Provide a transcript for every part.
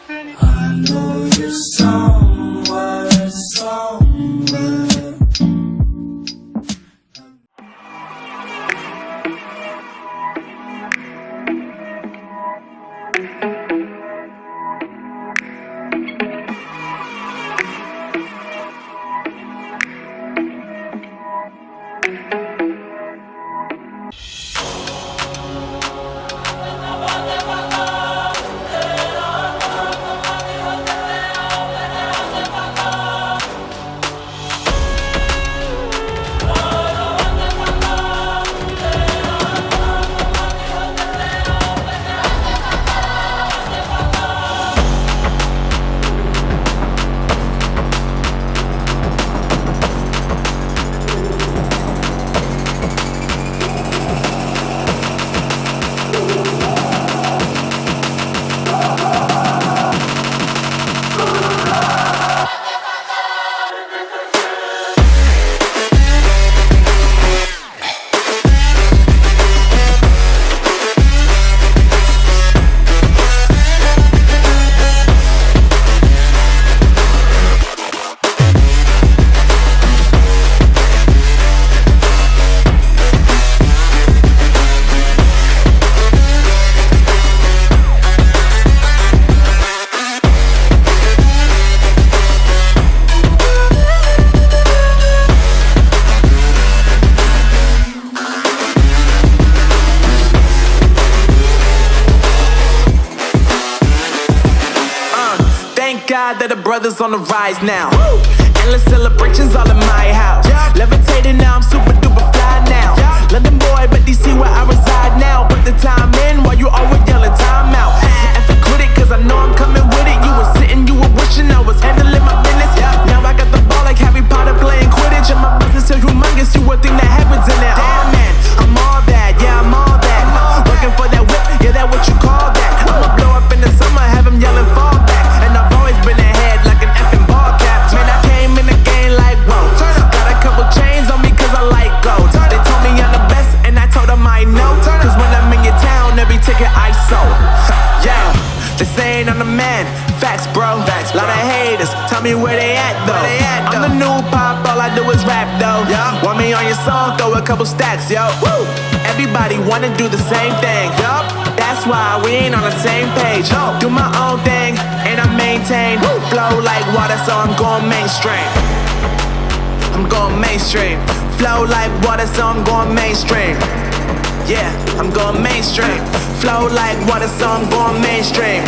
I know you're somewhere, somewhere. That the brothers on the rise now. Endless celebrations all in my house. Levitating now, I'm super duper fly now. London boy, but DC where I reside now. Put the time in while you always yelling time out. And for quit it, cause I know I'm coming with it. You were sitting, you were wishing I was handling my business. Now I got the ball like Harry Potter playing Quidditch. And my business so humongous, you would think that happens in it. Damn man, I'm all that, yeah I'm all that. Looking for that whip, yeah that what you call that. I'ma blow up in the summer, have them yelling fall back. And I've always been ahead like an effing ball cap. Man, I came in the game like whoa. Got a couple chains on me cause I like gold. They told me I'm the best and I told them I know. Cause when I'm in your town, every ticket I sold. Yeah, they saying I'm the man. Facts bro, lot of haters, tell me where they at though. I'm the new pop, all I do is rap though. Want me on your song, throw a couple stacks, yo. Woo! Everybody wanna do the same thing. That's why we ain't on the same page. Do my own thing and I maintain. Flow like water, so I'm going mainstream. I'm going mainstream. Flow like water, so I'm going mainstream. Yeah, I'm going mainstream. Flow like water, so I'm going mainstream.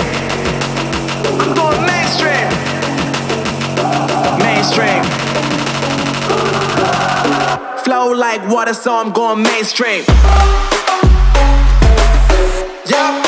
I'm going mainstream. Mainstream. Flow like water, so I'm going mainstream. Yeah.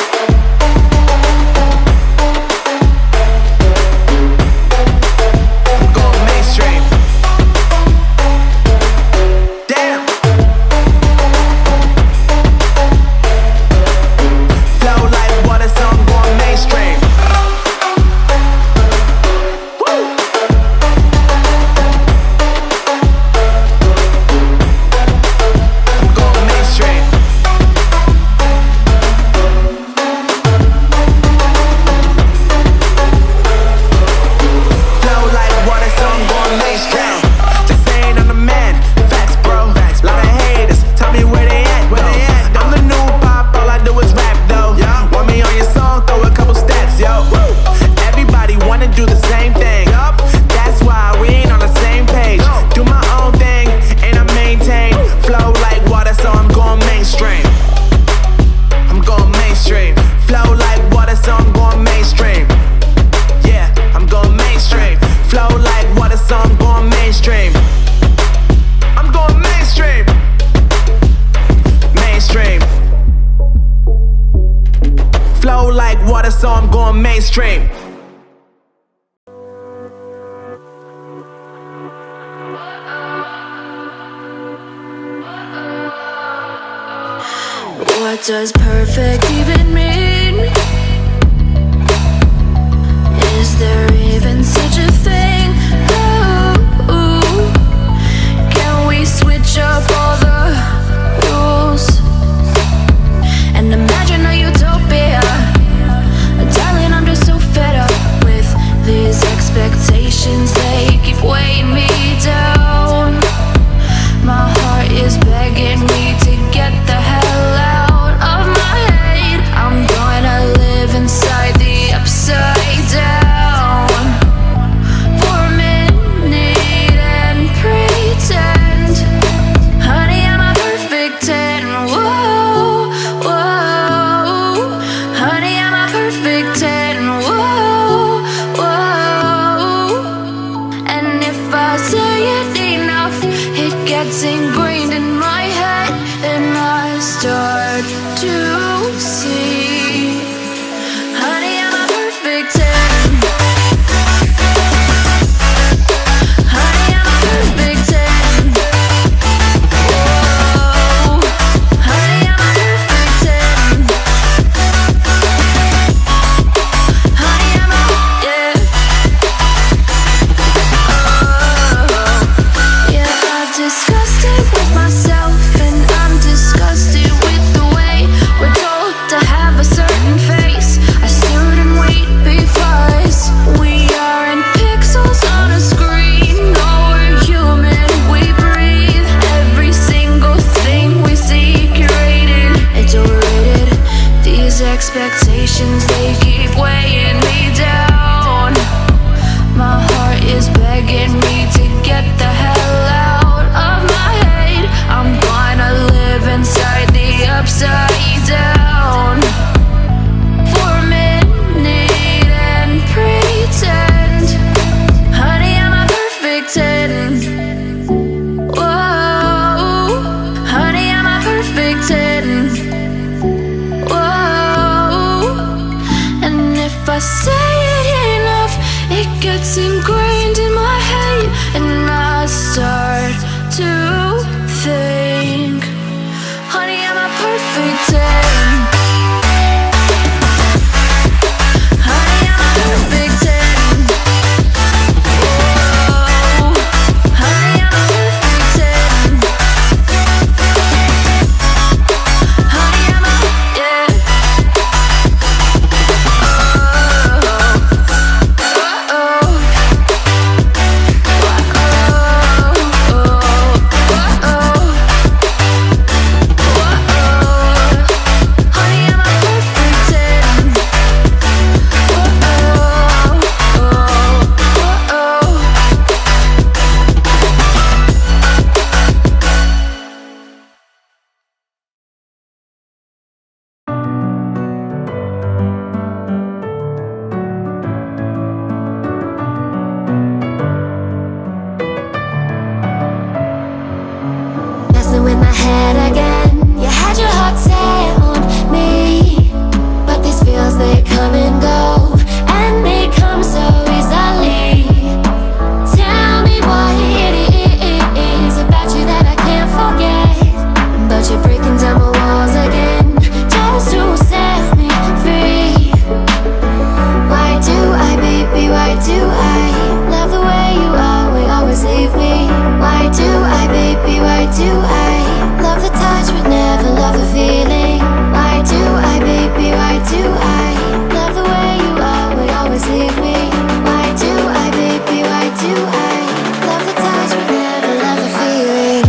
So I'm going mainstream. What does perfect even mean? Is there even such a thing? Ooh, can we switch up all the rules and imagine a utopia? Darling, I'm just so fed up. gets ingrained in my head, and I start to see, honey, I'm a perfect 10. Honey, I'm a perfect 10. Whoa, honey, I'm a perfect 10. Honey, I'm a, yeah. Yeah, I've discussed it with myself, and I'm disgusted with the way we're told to have a certain face. I stood and wait because we aren't pixels on a screen. No, we're human, we breathe. Every single thing we see curated. It's overrated. These expectations, they keep weighing me down. My heart is begging me to get the hell out of my head. I'm gonna live inside the upside down for a minute and pretend, honey, I'm a perfect 10. Whoa, honey, I'm a perfect 10. Whoa, and if I say it enough, it gets ingrained in my head, and I start to think, honey, I'm a perfect 10. Honey, I'm a perfect 10. Whoa, honey, I'm a perfect 10. Honey, I'm a, yeah. Messing with my head again. You had your heart set on me, but these feels, they come and go, and they come so easily. Tell me what it is about you that I can't forget, but you're breaking down my walls again just to set me free. Why do I, baby, why do I love the way you always leave me? Why do I, baby, why do I love the touch but never love the feeling? Why do I, baby, why do I love the way you always leave me? Why do I, baby, why do I love the touch but never love the feeling?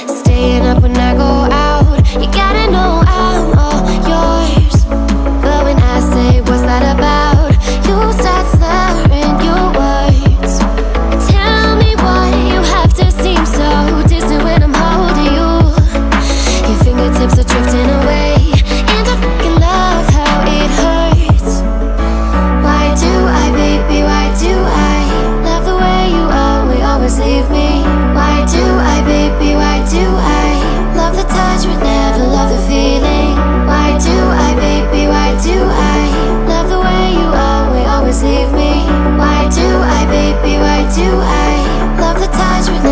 Staying up when I go out, you gotta know I'm all yours. But when I say what's that about, you start slurring your words. Tell me why you have to seem so distant when I'm holding you. Your fingertips are drifting away, and I fucking love how it hurts. Why do I, baby, why do I love the way you always leave me? Why do I, baby, why do I love the touch but never love the feeling? Why do I, baby, why do I love the way you always leave me? Why do I, baby, why do I love the touch but